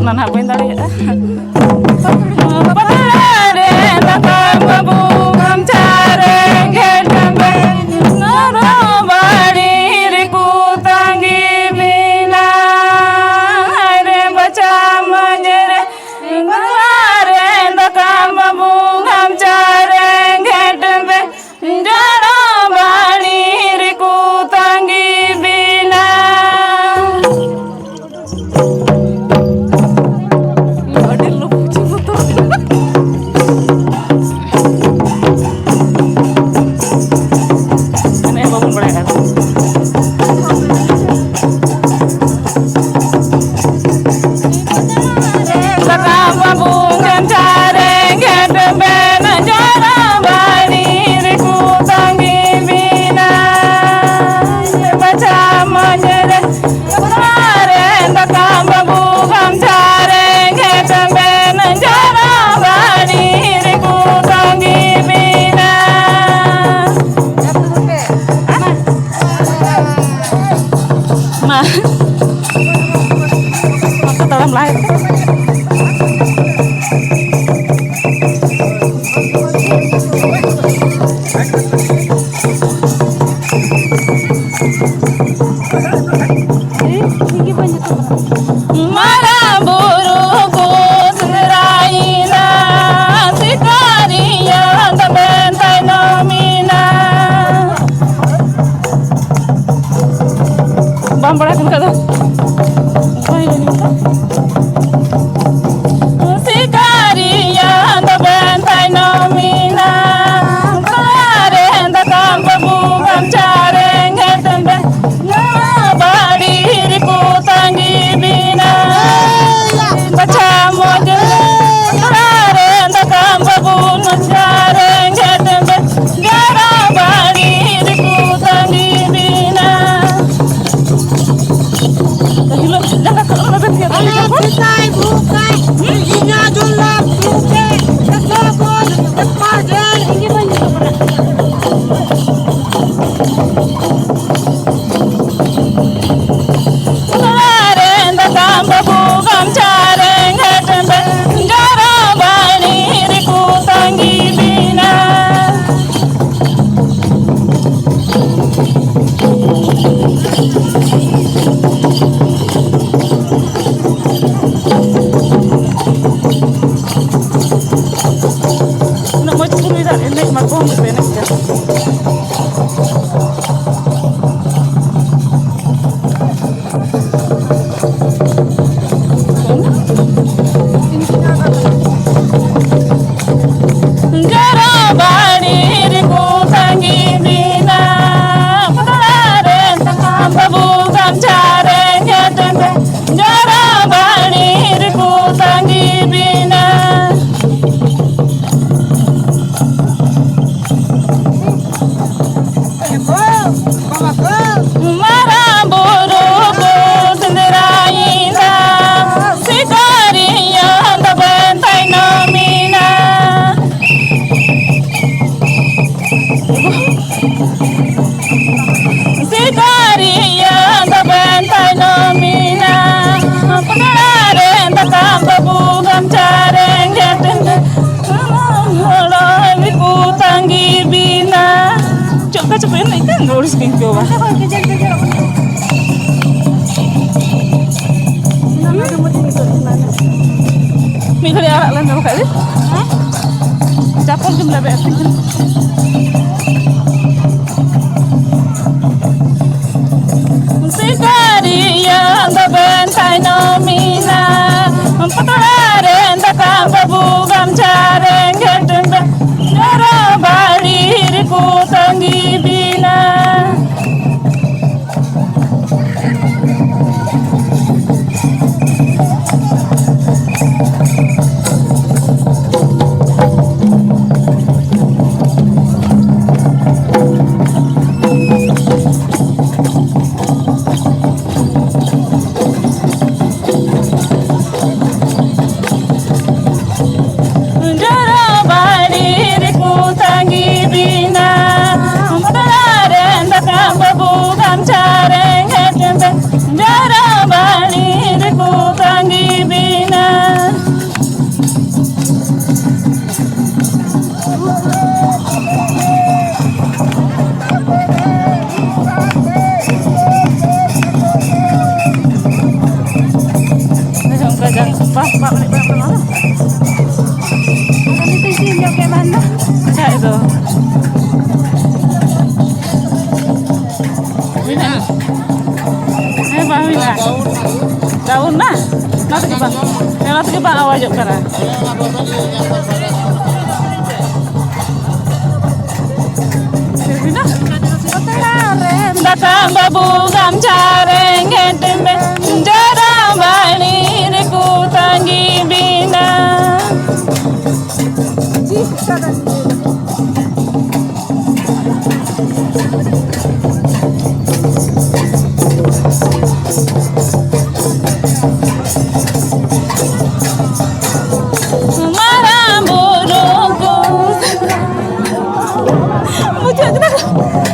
Nana hapain tadi ya. Bang balik kan kada? Apa ini? Sikaria da bentai nomina, kare da kampa bugam careng hetembe, na bari riku tangi bina, baca moje, kare da kampa bugam careng hetembe, gara bari riku tangi bina. Bukai, bukai, isinya julap, bukai, kesabun, kepadan, ini banyak apa? Kemarin datang bubukam careng hetembe, gara bani riku tangi bina. Enak makom benek ya. Garabani riku tangi bina, kemarin takam bubukam careng hetembe, garabani riku tangi bina. Coba ini kan ngurus gitu wah. Mikir arak lan kali. Capol jumlah berapa? Sikaria da bentai nomina, pataren da kampa bugam careng hetembe, gara bari riku tangi bina. Tangi bina. daun na. Nanti ke bang awak jauh kara. Dakam babu gamcareng gedembe jarang bani ku tangi bina.